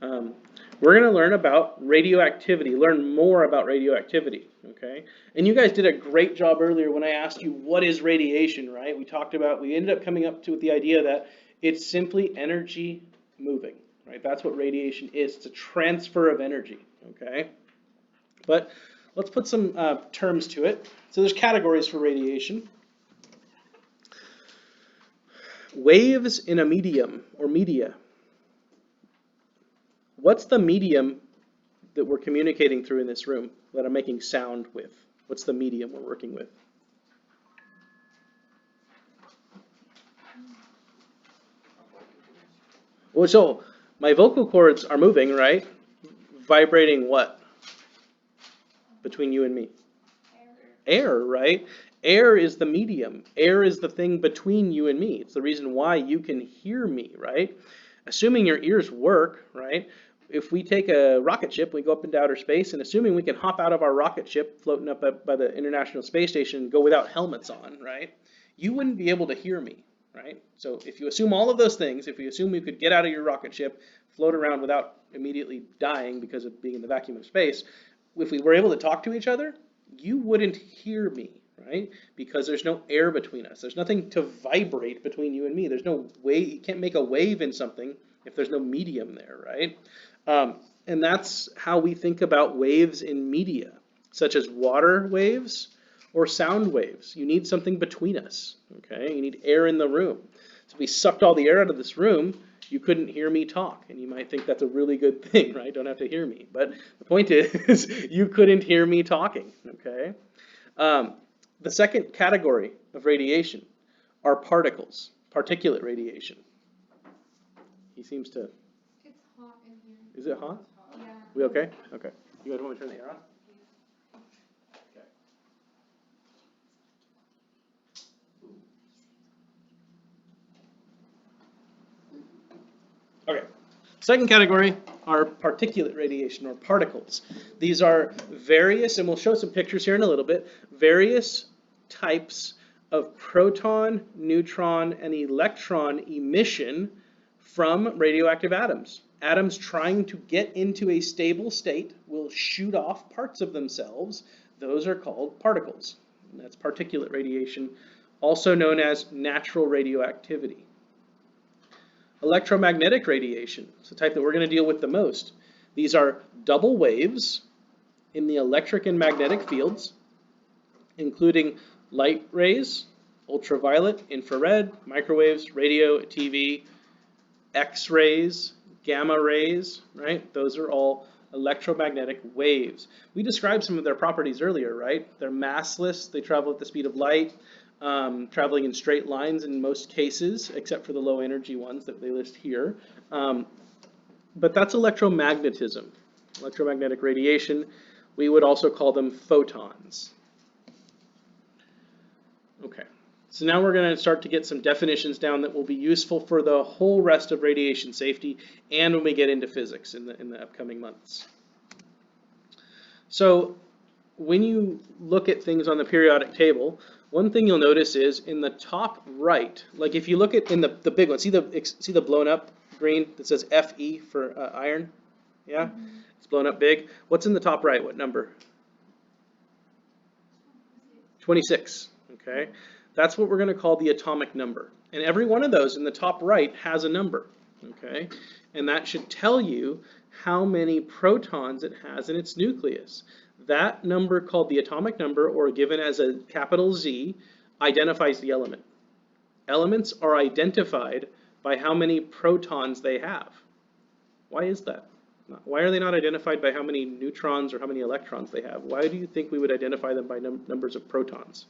Um, we're going to learn about radioactivity, learn more about radioactivity, okay? And you guys did a great job earlier when I asked you what is radiation, right? We ended up coming up to the idea that it's simply energy moving, right? That's what radiation is. It's a transfer of energy, okay? But let's put some terms to it. So there's categories for radiation. Waves in a medium or media. What's the medium that we're communicating through in this room that I'm making sound with? What's the medium we're working with? Well, so my vocal cords are moving, right? Vibrating what? Between you and me? Air, right? Air is the medium. Air is the thing between you and me. It's the reason why you can hear me, right? Assuming your ears work, right? If we take a rocket ship, we go up into outer space, and assuming we can hop out of our rocket ship floating up by the International Space Station and go without helmets on, right? You wouldn't be able to hear me, right? So if you assume all of those things, if you assume you could get out of your rocket ship, float around without immediately dying because of being in the vacuum of space, if we were able to talk to each other, you wouldn't hear me, right? Because there's no air between us. There's nothing to vibrate between you and me. There's no way, you can't make a wave in something if there's no medium there, right? And that's how we think about waves in media, such as water waves or sound waves. You need something between us, okay? You need air in the room. So if we sucked all the air out of this room, you couldn't hear me talk. And you might think that's a really good thing, right? Don't have to hear me. But the point is, you couldn't hear me talking, okay? The second category of radiation are particles, particulate radiation. He seems to... It's hot in here. Is it hot? Yeah. We okay? Okay. You guys want me to turn the air on? Okay. Second category are particulate radiation or particles. These are various, and we'll show some pictures here in a little bit, various types of proton, neutron, and electron emission from radioactive atoms. Atoms trying to get into a stable state will shoot off parts of themselves. Those are called particles. And that's particulate radiation, also known as natural radioactivity. Electromagnetic radiation, it's the type that we're going to deal with the most. These are double waves in the electric and magnetic fields, including light rays, ultraviolet, infrared, microwaves, radio, TV, X-rays, gamma rays, right? Those are all electromagnetic waves. We described some of their properties earlier, right? They're massless, they travel at the speed of light, traveling in straight lines in most cases, except for the low energy ones that they list here. But that's electromagnetism, electromagnetic radiation. We would also call them photons. Okay, so now we're going to start to get some definitions down that will be useful for the whole rest of radiation safety and when we get into physics in the upcoming months. So when you look at things on the periodic table, one thing you'll notice is in the top right, like if you look at in the big one, see the blown up green that says Fe for iron? Yeah? Mm-hmm. It's blown up big. What's in the top right? What number? 26. Okay? That's what we're going to call the atomic number. And every one of those in the top right has a number. Okay? And that should tell you how many protons it has in its nucleus. That number, called the atomic number, or given as a capital Z, identifies the element. Elements are identified by how many protons they have. Why is that? Why are they not identified by how many neutrons or how many electrons they have? Why do you think we would identify them by numbers of protons?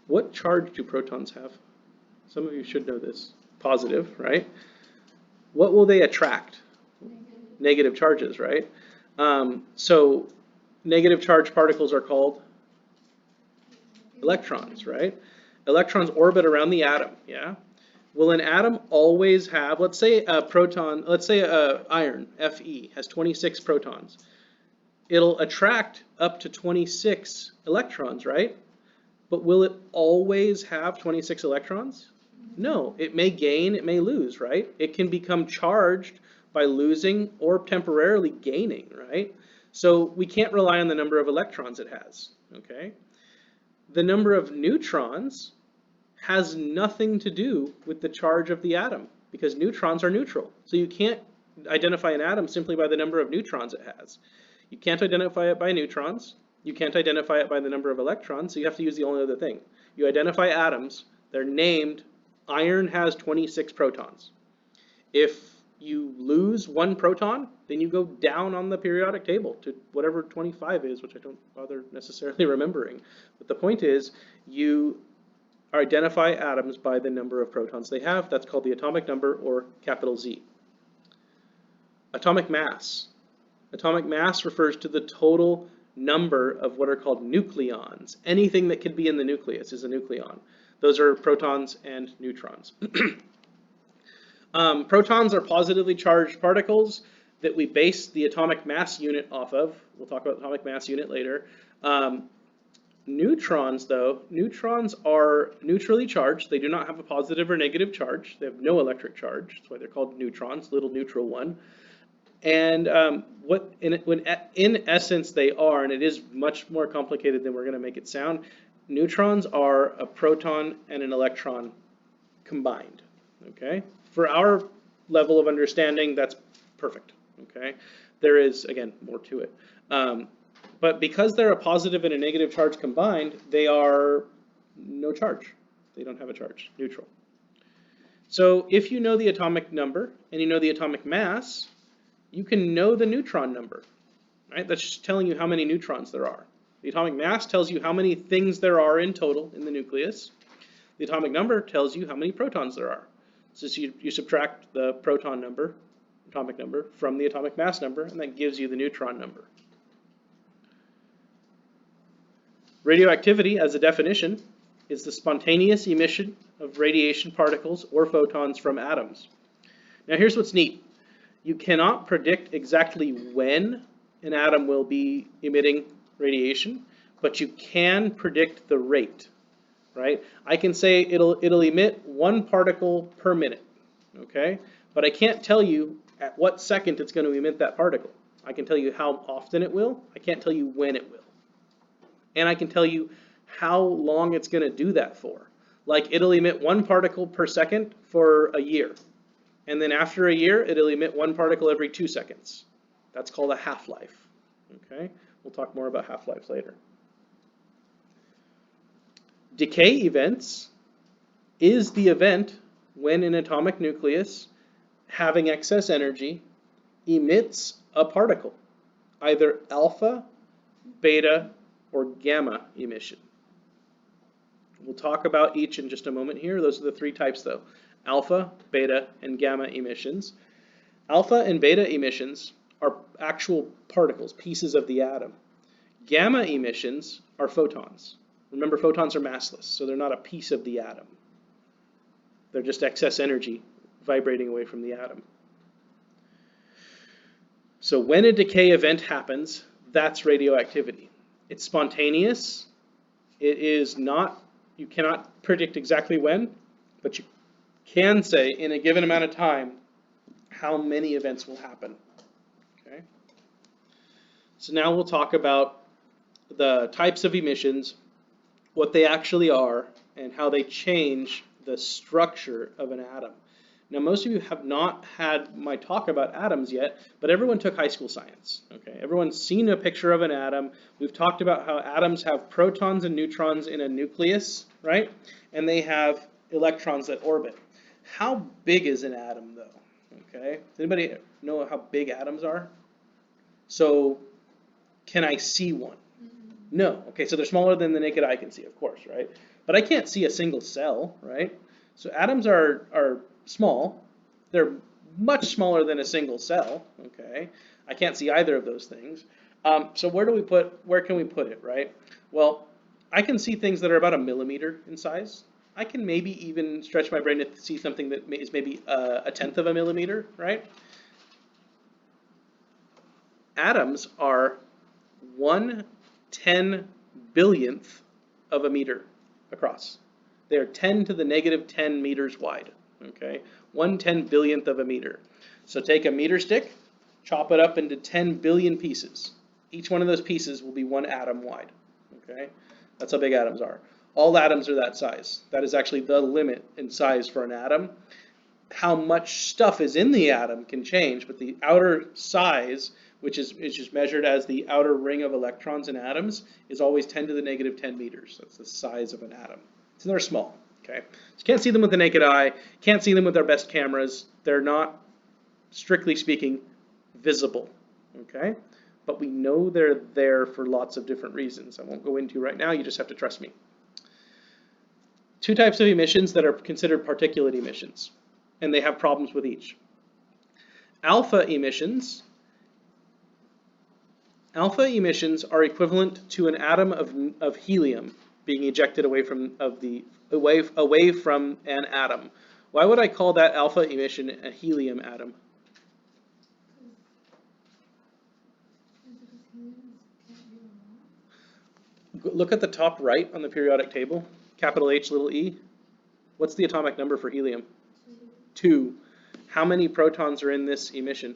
What charge do protons have? Some of you should know this. Positive, right? What will they attract? Negative charges, right? So negative charge particles are called electrons, right? Electrons orbit around the atom, yeah? Will an atom always have, let's say a proton, let's say iron, Fe, has 26 protons. It'll attract up to 26 electrons, right? But will it always have 26 electrons? No, it may gain, it may lose, right? It can become charged by losing or temporarily gaining, right? So we can't rely on the number of electrons it has, okay? The number of neutrons has nothing to do with the charge of the atom because neutrons are neutral. So you can't identify an atom simply by the number of neutrons it has. You can't identify it by neutrons. You can't identify it by the number of electrons, so you have to use the only other thing. You identify atoms, they're named, iron has 26 protons. If you lose one proton, then you go down on the periodic table to whatever 25 is, which I don't bother necessarily remembering. But the point is, you identify atoms by the number of protons they have. That's called the atomic number, or capital Z. Atomic mass. Atomic mass refers to the total number of what are called nucleons. Anything that could be in the nucleus is a nucleon. Those are protons and neutrons. Protons are positively charged particles that we base the atomic mass unit off of. We'll talk about the atomic mass unit later. Neutrons, though, neutrons are neutrally charged. They do not have a positive or negative charge. They have no electric charge. That's why they're called neutrons, little neutral one. And in essence they are, and it is much more complicated than we're going to make it sound, neutrons are a proton and an electron combined. Okay? For our level of understanding, that's perfect. Okay? There is, again, more to it. But because they're a positive and a negative charge combined, they are no charge. They don't have a charge, neutral. So if you know the atomic number and you know the atomic mass, you can know the neutron number, right? That's just telling you how many neutrons there are. The atomic mass tells you how many things there are in total in the nucleus. The atomic number tells you how many protons there are. So you subtract the proton number, atomic number, from the atomic mass number, and that gives you the neutron number. Radioactivity, as a definition, is the spontaneous emission of radiation particles or photons from atoms. Now here's what's neat. You cannot predict exactly when an atom will be emitting radiation, but you can predict the rate, right? I can say it'll emit one particle per minute, okay? But I can't tell you at what second it's going to emit that particle. I can tell you how often it will. I can't tell you when it will. And I can tell you how long it's going to do that for. Like it'll emit one particle per second for a year. And then after a year, it'll emit one particle every 2 seconds. That's called a half-life. Okay? We'll talk more about half-lives later. Decay events is the event when an atomic nucleus having excess energy emits a particle, either alpha, beta, or gamma emission. We'll talk about each in just a moment here. Those are the three types, though. Alpha, beta, and gamma emissions. Alpha and beta emissions are actual particles, pieces of the atom. Gamma emissions are photons. Remember, photons are massless, so they're not a piece of the atom. They're just excess energy vibrating away from the atom. So when a decay event happens, that's radioactivity. It's spontaneous. It is not, you cannot predict exactly when, but you can say in a given amount of time how many events will happen. Okay? So now we'll talk about the types of emissions, what they actually are, and how they change the structure of an atom. Now, most of you have not had my talk about atoms yet, but everyone took high school science. Okay? Everyone's seen a picture of an atom. We've talked about how atoms have protons and neutrons in a nucleus, right? And they have electrons that orbit. How big is an atom, though? Okay? Does anybody know how big atoms are? So, can I see one? No. Okay, so they're smaller than the naked eye can see, of course, right? But I can't see a single cell, right? So atoms are small. They're much smaller than a single cell, okay? I can't see either of those things. So where can we put it, right? Well, I can see things that are about 1 millimeter in size. I can maybe even stretch my brain to see something that is maybe 1/10 of a millimeter, right? Atoms are 1/10 billionth of a meter. across. They are 10 to the negative 10 meters wide, okay? 1/10 billionth of a meter. So take a meter stick, chop it up into 10 billion pieces. Each one of those pieces will be 1 atom wide, okay? That's how big atoms are. All atoms are that size. That is actually the limit in size for an atom. How much stuff is in the atom can change, but the outer size, which is just measured as the outer ring of electrons in atoms, is always 10 to the negative 10 meters. That's the size of an atom. So they're small, okay? So you can't see them with the naked eye, can't see them with our best cameras. They're not, strictly speaking, visible, okay? But we know they're there for lots of different reasons. I won't go into right now, you just have to trust me. 2 types of emissions that are considered particulate emissions, and they have problems with each. Alpha emissions are equivalent to an atom of helium being ejected away from an atom. Why would I call that alpha emission a helium atom? Look at the top right on the periodic table, capital H, little e. What's the atomic number for helium? 2. How many protons are in this emission?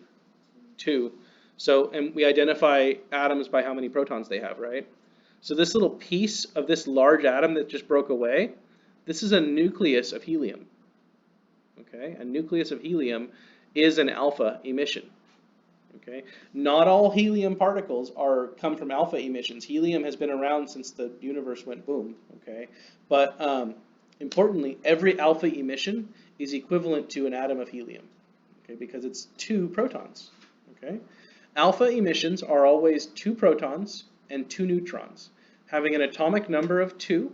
2. So, and we identify atoms by how many protons they have, right? So this little piece of this large atom that just broke away, this is a nucleus of helium. Okay, a nucleus of helium is an alpha emission. Okay, not all helium particles come from alpha emissions. Helium has been around since the universe went boom. Okay, but importantly, every alpha emission is equivalent to an atom of helium. Okay, because it's 2 protons. Okay, alpha emissions are always 2 protons and 2 neutrons, having an atomic number of 2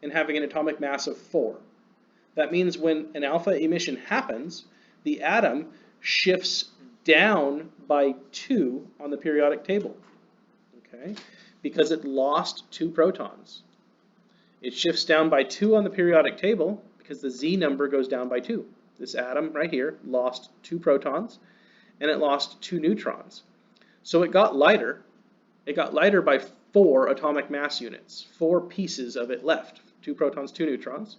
and having an atomic mass of 4. That means when an alpha emission happens, the atom shifts down by 2 on the periodic table, okay, because it lost 2 protons. It shifts down by 2 on the periodic table because the Z number goes down by 2. This atom right here lost 2 protons and it lost 2 neutrons. So it got lighter. It got lighter by 4 atomic mass units, 4 pieces of it left, 2 protons, 2 neutrons.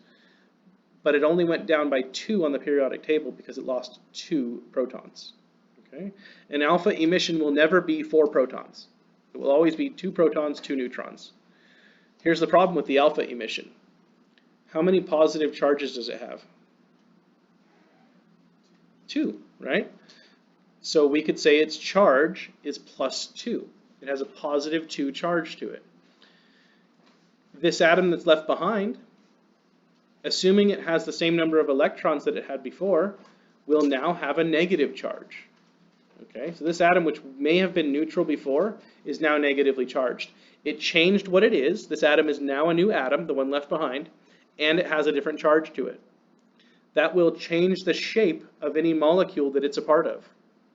But it only went down by 2 on the periodic table because it lost 2 protons. Okay? An alpha emission will never be 4 protons. It will always be 2 protons, 2 neutrons. Here's the problem with the alpha emission. How many positive charges does it have? 2, right? So we could say its charge is plus 2. It has a positive 2 charge to it. This atom that's left behind, assuming it has the same number of electrons that it had before, will now have a negative charge. Okay, so this atom, which may have been neutral before, is now negatively charged. It changed what it is. This atom is now a new atom, the one left behind, and it has a different charge to it. That will change the shape of any molecule that it's a part of.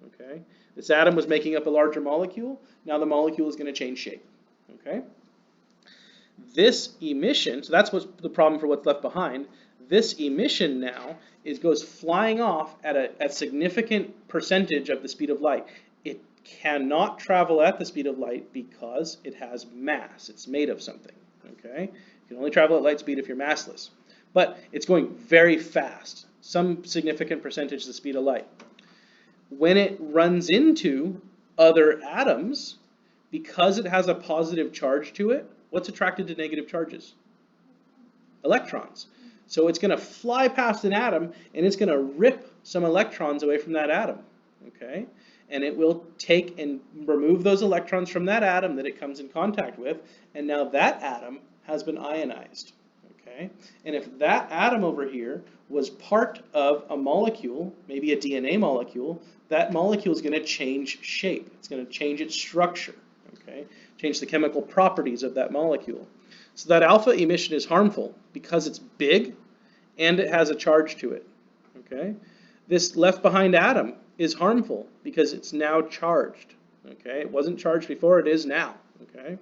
Okay, this atom was making up a larger molecule. Now the molecule is going to change shape. Okay. This emission, so that's what's the problem for what's left behind. This emission now goes flying off at a significant percentage of the speed of light. It cannot travel at the speed of light because it has mass. It's made of something. Okay, you can only travel at light speed if you're massless. But it's going very fast, some significant percentage of the speed of light. When it runs into other atoms, because it has a positive charge to it, what's attracted to negative charges? Electrons. So it's going to fly past an atom and it's going to rip some electrons away from that atom. Okay? And it will take and remove those electrons from that atom that it comes in contact with, and now that atom has been ionized. Okay? And if that atom over here was part of a molecule, maybe a DNA molecule, that molecule is going to change shape. It's going to change its structure. Okay? Change the chemical properties of that molecule. So that alpha emission is harmful because it's big and it has a charge to it. Okay? This left behind atom is harmful because it's now charged. Okay? It wasn't charged before, it is now. Okay?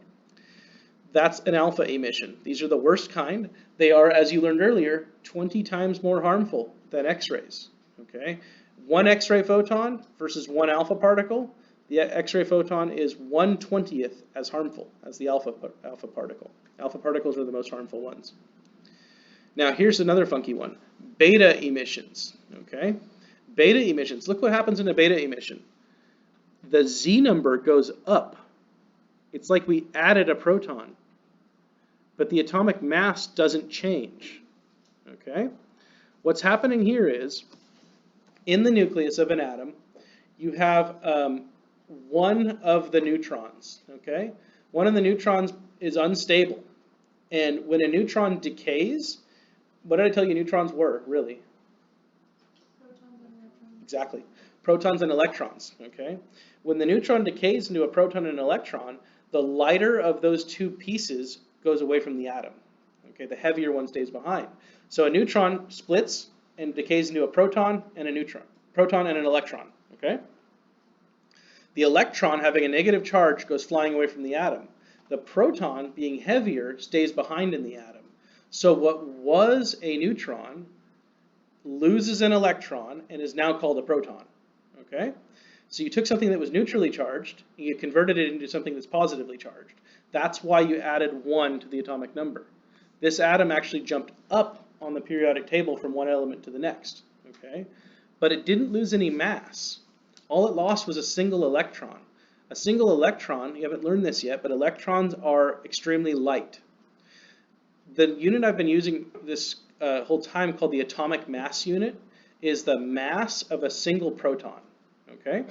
That's an alpha emission. These are the worst kind. They are, as you learned earlier, 20 times more harmful than X-rays. Okay? One X-ray photon versus one alpha particle. The X-ray photon is 1/20th as harmful as the alpha particle. Alpha particles are the most harmful ones. Now here's another funky one. Beta emissions, okay? Beta emissions, look what happens in a beta emission. The Z number goes up. It's like we added a proton, but the atomic mass doesn't change, okay? What's happening here is, in the nucleus of an atom, you have one of the neutrons, okay? One of the neutrons is unstable. And when a neutron decays, what did I tell you neutrons were, really? Protons and electrons. Exactly. Protons and electrons, okay? When the neutron decays into a proton and an electron, the lighter of those two pieces goes away from the atom, okay? The heavier one stays behind. So a neutron splits and decays into a proton and a neutron, proton and an electron, okay? The electron, having a negative charge, goes flying away from the atom. The proton, being heavier, stays behind in the atom. So what was a neutron loses an electron and is now called a proton, okay? So you took something that was neutrally charged and you converted it into something that's positively charged. That's why you added 1 to the atomic number. This atom actually jumped up on the periodic table from one element to the next, okay? But it didn't lose any mass. All it lost was a single electron. A single electron, you haven't learned this yet, but electrons are extremely light. The unit I've been using this whole time, called the atomic mass unit, is the mass of a single proton, okay?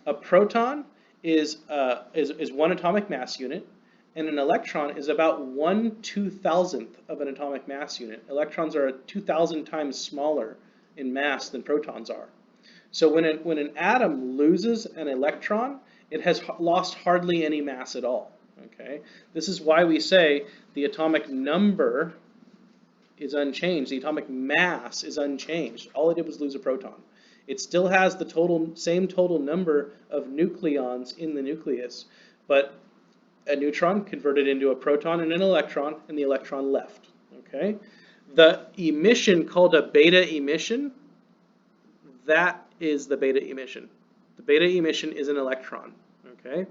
A proton is 1 atomic mass unit, and an electron is about 1/2000th of an atomic mass unit. Electrons are 2,000 times smaller in mass than protons are. So when an atom loses an electron, it has lost hardly any mass at all, okay? This is why we say the atomic number is unchanged. The atomic mass is unchanged. All it did was lose a proton. It still has the same total number of nucleons in the nucleus, but a neutron converted into a proton and an electron, and the electron left, okay? The emission called a beta emission, that is the beta emission. The beta emission is an electron, okay?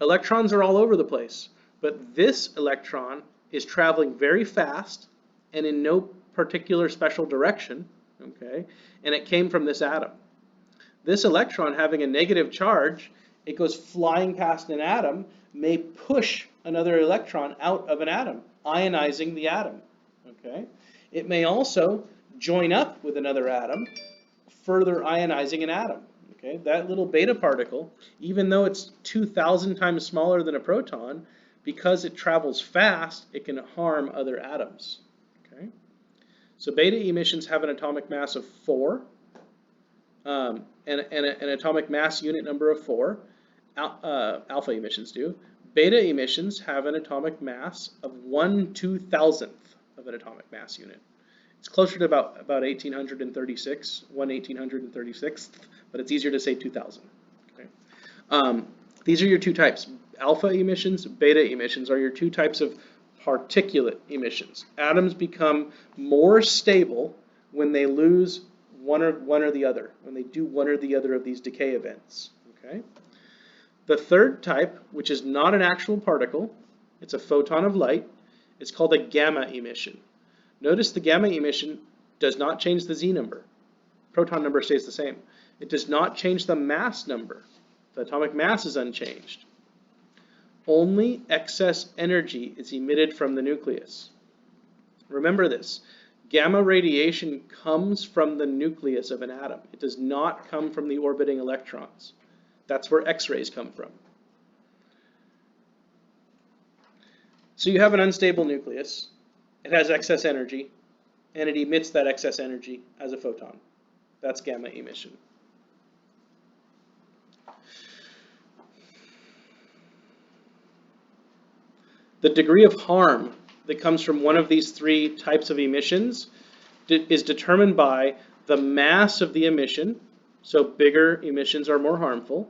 Electrons are all over the place, but this electron is traveling very fast and in no particular special direction, okay? And it came from this atom. This electron, having a negative charge, it goes flying past an atom, may push another electron out of an atom, ionizing the atom, okay? It may also join up with another atom, further ionizing an atom, okay? That little beta particle, even though it's 2,000 times smaller than a proton, because it travels fast, it can harm other atoms, okay? So beta emissions have an atomic mass of 4, and an atomic mass unit number of 4. Alpha emissions do. Beta emissions have an atomic mass of 1/2000th of an atomic mass unit. It's closer to about 1836, 1/1836th, but it's easier to say 2000. Okay. These are your two types. Alpha emissions, beta emissions are your two types of particulate emissions. Atoms become more stable when they lose one or the other, when they do one or the other of these decay events. Okay. The third type, which is not an actual particle, it's a photon of light, it's called a gamma emission. Notice the gamma emission does not change the Z number. Proton number stays the same. It does not change the mass number. The atomic mass is unchanged. Only excess energy is emitted from the nucleus. Remember this. Gamma radiation comes from the nucleus of an atom. It does not come from the orbiting electrons. That's where X-rays come from. So you have an unstable nucleus. It has excess energy, and it emits that excess energy as a photon. That's gamma emission. The degree of harm that comes from one of these three types of emissions is determined by the mass of the emission, so bigger emissions are more harmful,